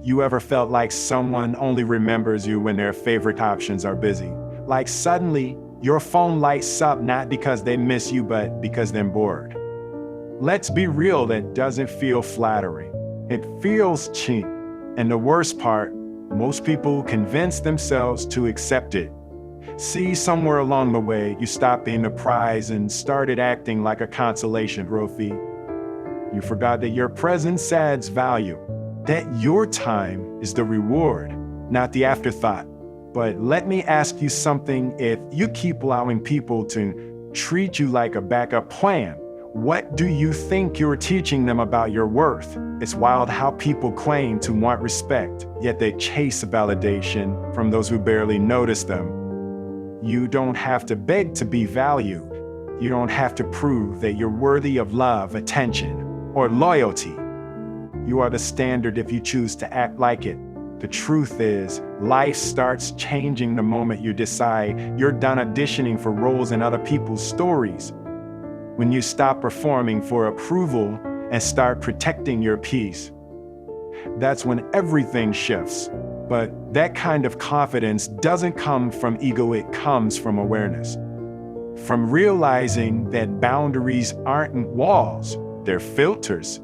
You ever felt like someone only remembers you when their favorite options are busy? Like suddenly, your phone lights up not because they miss you, but because they're bored. Let's be real, that doesn't feel flattering. It feels cheap. And the worst part, most people convince themselves to accept it. See, somewhere along the way, you stopped being the prize and started acting like a consolation trophy. You forgot that your presence adds value, that your time is the reward, not the afterthought. But let me ask you something. If you keep allowing people to treat you like a backup plan, what do you think you're teaching them about your worth? It's wild how people claim to want respect, yet they chase validation from those who barely notice them. You don't have to beg to be valued. You don't have to prove that you're worthy of love, attention, or loyalty. You are the standard if you choose to act like it. The truth is, life starts changing the moment you decide you're done auditioning for roles in other people's stories. When you stop performing for approval and start protecting your peace. That's when everything shifts. But that kind of confidence doesn't come from ego, it comes from awareness. From realizing that boundaries aren't walls, they're filters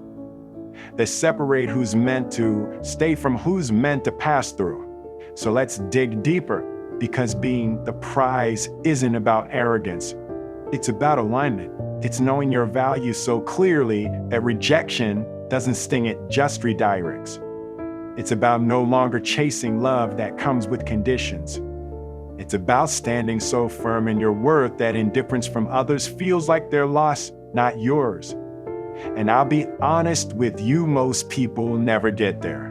that separate who's meant to stay from who's meant to pass through. So let's dig deeper, because being the prize isn't about arrogance. It's about alignment. It's knowing your value so clearly that rejection doesn't sting, it just redirects. It's about no longer chasing love that comes with conditions. It's about standing so firm in your worth that indifference from others feels like their loss, not yours. And I'll be honest with you, most people never get there.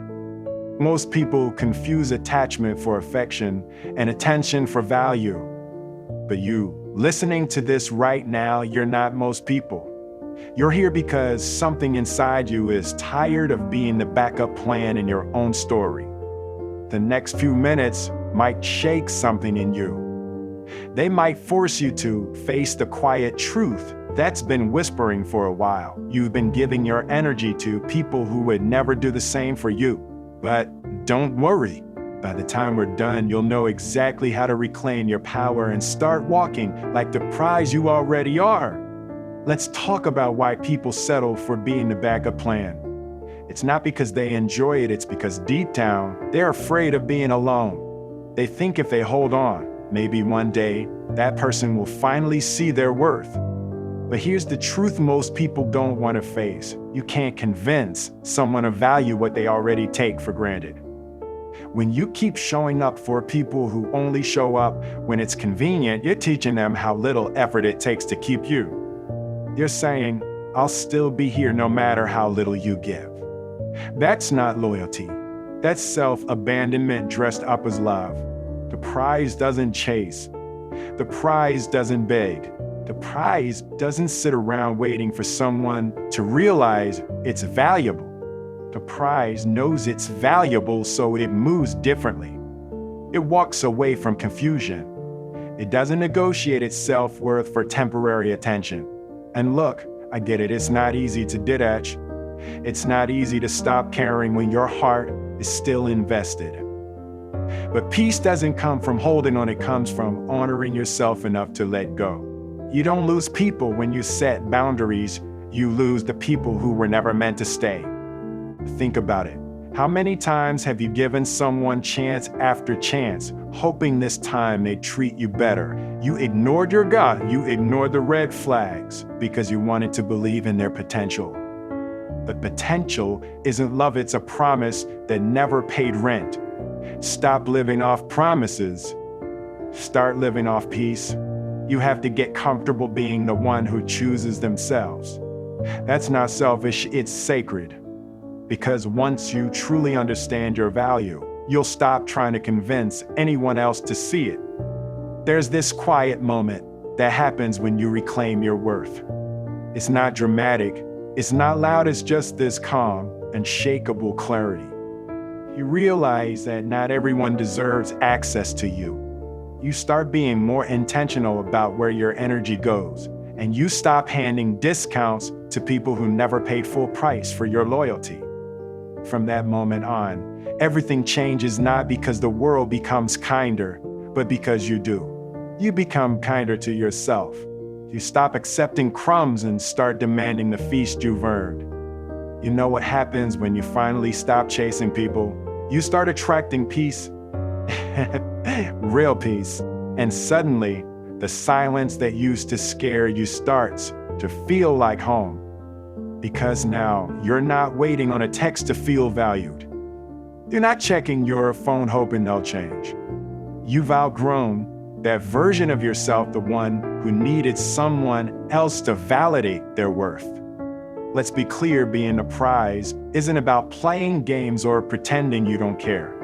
Most people confuse attachment for affection and attention for value. But you, listening to this right now, you're not most people. You're here because something inside you is tired of being the backup plan in your own story. The next few minutes might shake something in you. They might force you to face the quiet truth that's been whispering for a while. You've been giving your energy to people who would never do the same for you. But don't worry. By the time we're done, you'll know exactly how to reclaim your power and start walking like the prize you already are. Let's talk about why people settle for being the backup plan. It's not because they enjoy it, it's because deep down, they're afraid of being alone. They think if they hold on, maybe one day, that person will finally see their worth. But here's the truth most people don't want to face. You can't convince someone to value what they already take for granted. When you keep showing up for people who only show up when it's convenient, you're teaching them how little effort it takes to keep you. You're saying, I'll still be here no matter how little you give. That's not loyalty. That's self-abandonment dressed up as love. The prize doesn't chase. The prize doesn't beg. The prize doesn't sit around waiting for someone to realize it's valuable. The prize knows it's valuable, so it moves differently. It walks away from confusion. It doesn't negotiate its self-worth for temporary attention. And look, I get it, it's not easy to detach. It's not easy to stop caring when your heart is still invested. But peace doesn't come from holding on, it comes from honoring yourself enough to let go. You don't lose people when you set boundaries, you lose the people who were never meant to stay. Think about it. How many times have you given someone chance after chance, hoping this time they'd treat you better? You ignored your gut, you ignored the red flags because you wanted to believe in their potential. But potential isn't love, it's a promise that never paid rent. Stop living off promises. Start living off peace. You have to get comfortable being the one who chooses themselves. That's not selfish, it's sacred. Because once you truly understand your value, you'll stop trying to convince anyone else to see it. There's this quiet moment that happens when you reclaim your worth. It's not dramatic, it's not loud, it's just this calm, unshakable clarity. You realize that not everyone deserves access to you. You start being more intentional about where your energy goes, and you stop handing discounts to people who never paid full price for your loyalty. From that moment on, Everything changes not because the world becomes kinder, but because you do. You become kinder to yourself. You stop accepting crumbs and start demanding the feast you've earned. You know what happens when you finally stop chasing people? You start attracting peace. Real peace. And suddenly, the silence that used to scare you starts to feel like home. Because now you're not waiting on a text to feel valued. You're not checking your phone hoping they'll change. You've outgrown that version of yourself, the one who needed someone else to validate their worth. Let's be clear, being a prize isn't about playing games or pretending you don't care.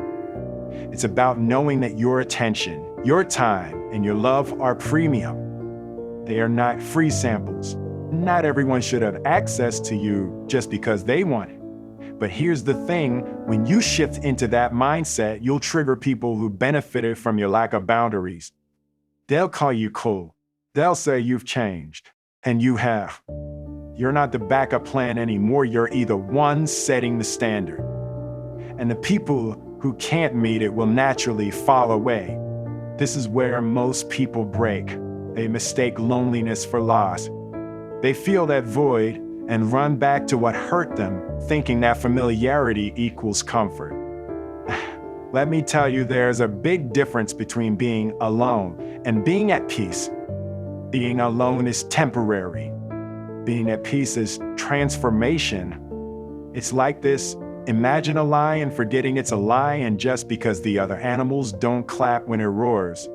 It's about knowing that your attention, your time, and your love are premium. They are not free samples. Not everyone should have access to you just because they want it. But here's the thing, when you shift into that mindset, you'll trigger people who benefited from your lack of boundaries. They'll call you cool. They'll say you've changed. And you have. You're not the backup plan anymore. You're either one setting the standard. And the people who can't meet it will naturally fall away. This is where most people break. They mistake loneliness for loss. They feel that void and run back to what hurt them, thinking that familiarity equals comfort. Let me tell you, there's a big difference between being alone and being at peace. Being alone is temporary. Being at peace is transformation. It's like this: imagine a lion forgetting it's a lion just because the other animals don't clap when it roars.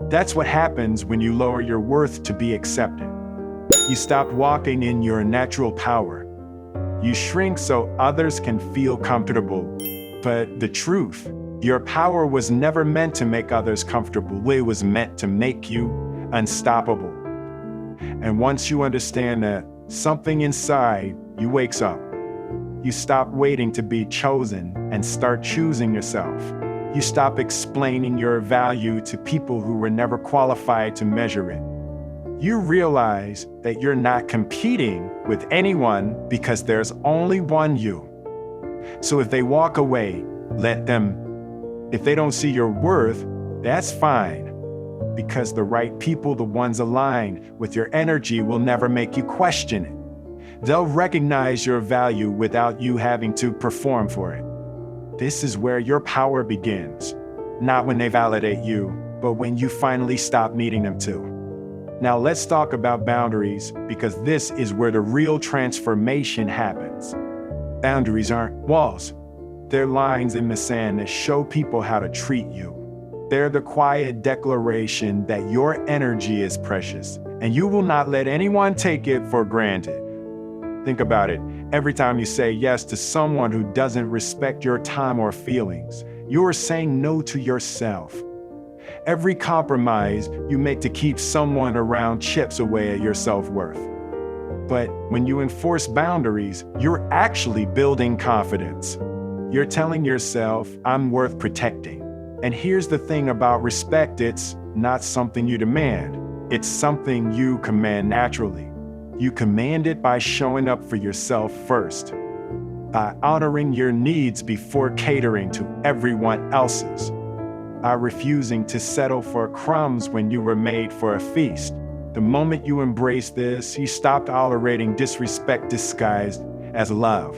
That's what happens when you lower your worth to be accepted. You stop walking in your natural power. You shrink so others can feel comfortable. But the truth, your power was never meant to make others comfortable. It was meant to make you unstoppable. And once you understand that, something inside you wakes up. You stop waiting to be chosen and start choosing yourself. You stop explaining your value to people who were never qualified to measure it. You realize that you're not competing with anyone because there's only one you. So if they walk away, let them. If they don't see your worth, that's fine. Because the right people, the ones aligned with your energy, will never make you question it. They'll recognize your value without you having to perform for it. This is where your power begins. Not when they validate you, but when you finally stop needing them to. Now let's talk about boundaries, because this is where the real transformation happens. Boundaries aren't walls. They're lines in the sand that show people how to treat you. They're the quiet declaration that your energy is precious, and you will not let anyone take it for granted. Think about it. Every time you say yes to someone who doesn't respect your time or feelings, you are saying no to yourself. Every compromise you make to keep someone around chips away at your self-worth. But when you enforce boundaries, you're actually building confidence. You're telling yourself, I'm worth protecting. And here's the thing about respect, it's not something you demand. It's something you command naturally. You command it by showing up for yourself first, by honoring your needs before catering to everyone else's, by refusing to settle for crumbs when you were made for a feast. The moment you embrace this, you stop tolerating disrespect disguised as love.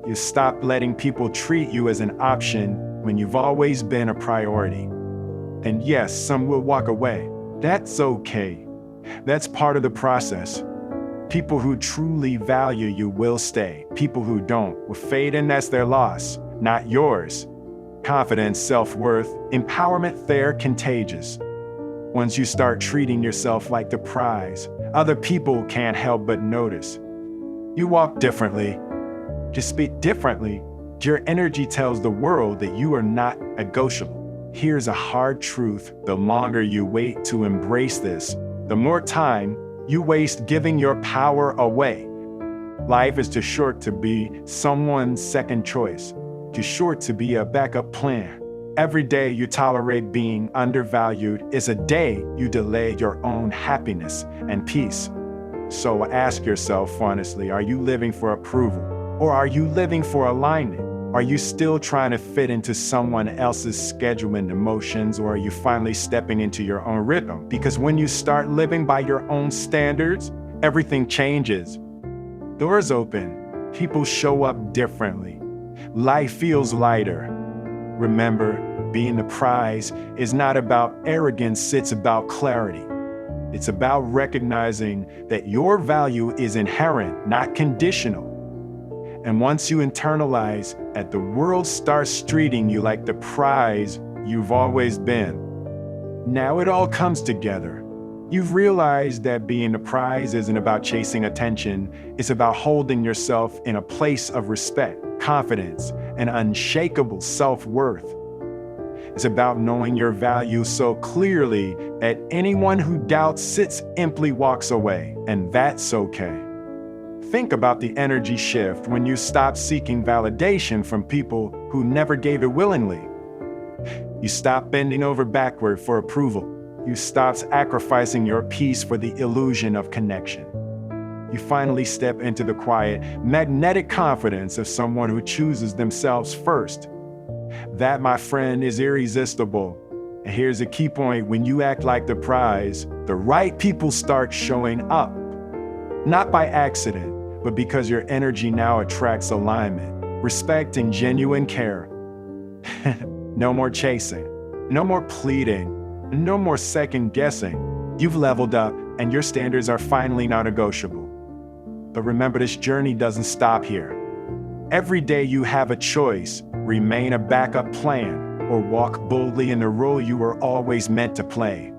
You stop letting people treat you as an option when you've always been a priority. And yes, some will walk away. That's okay. That's part of the process. People who truly value you will stay. People who don't will fade, and that's their loss, not yours. Confidence, self-worth, empowerment, they're contagious. Once you start treating yourself like the prize, other people can't help but notice. You walk differently. Just speak differently. Your energy tells the world that you are not negotiable. Here's a hard truth. The longer you wait to embrace this, the more time you waste giving your power away. Life is too short to be someone's second choice, too short to be a backup plan. Every day you tolerate being undervalued is a day you delay your own happiness and peace. So ask yourself honestly, are you living for approval or are you living for alignment? Are you still trying to fit into someone else's schedule and emotions, or are you finally stepping into your own rhythm? Because when you start living by your own standards, everything changes. Doors open, people show up differently. Life feels lighter. Remember, being the prize is not about arrogance, it's about clarity. It's about recognizing that your value is inherent, not conditional. And once you internalize that, the world starts treating you like the prize you've always been. Now it all comes together. You've realized that being the prize isn't about chasing attention, it's about holding yourself in a place of respect, confidence, and unshakable self-worth. It's about knowing your value so clearly that anyone who doubts simply walks away, and that's okay. Think about the energy shift when you stop seeking validation from people who never gave it willingly. You stop bending over backward for approval. You stop sacrificing your peace for the illusion of connection. You finally step into the quiet, magnetic confidence of someone who chooses themselves first. That, my friend, is irresistible. And here's a key point: when you act like the prize, the right people start showing up. Not by accident, but because your energy now attracts alignment, respect, and genuine care. No more chasing, no more pleading, no more second guessing. You've leveled up, and your standards are finally non-negotiable. But remember, this journey doesn't stop here. Every day you have a choice: remain a backup plan, or walk boldly in the role you were always meant to play.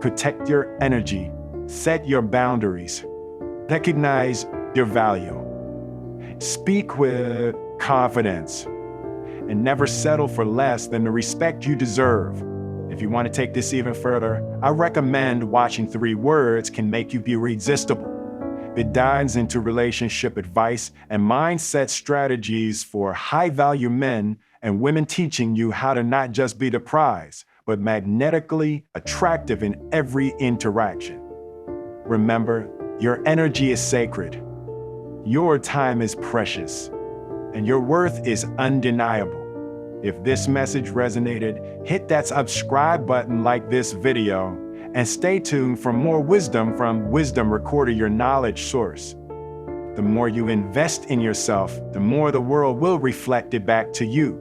Protect your energy, set your boundaries, recognize your value. Speak with confidence, and never settle for less than the respect you deserve. If you want to take this even further, I recommend watching 3 Words Can Make You Irresistible. It dives into relationship advice and mindset strategies for high-value men and women, teaching you how to not just be the prize, but magnetically attractive in every interaction. Remember, your energy is sacred. Your time is precious, and your worth is undeniable. If this message resonated, hit that subscribe button, like this video, and stay tuned for more wisdom from Wisdom Recorder, your knowledge source. The more you invest in yourself, the more the world will reflect it back to you.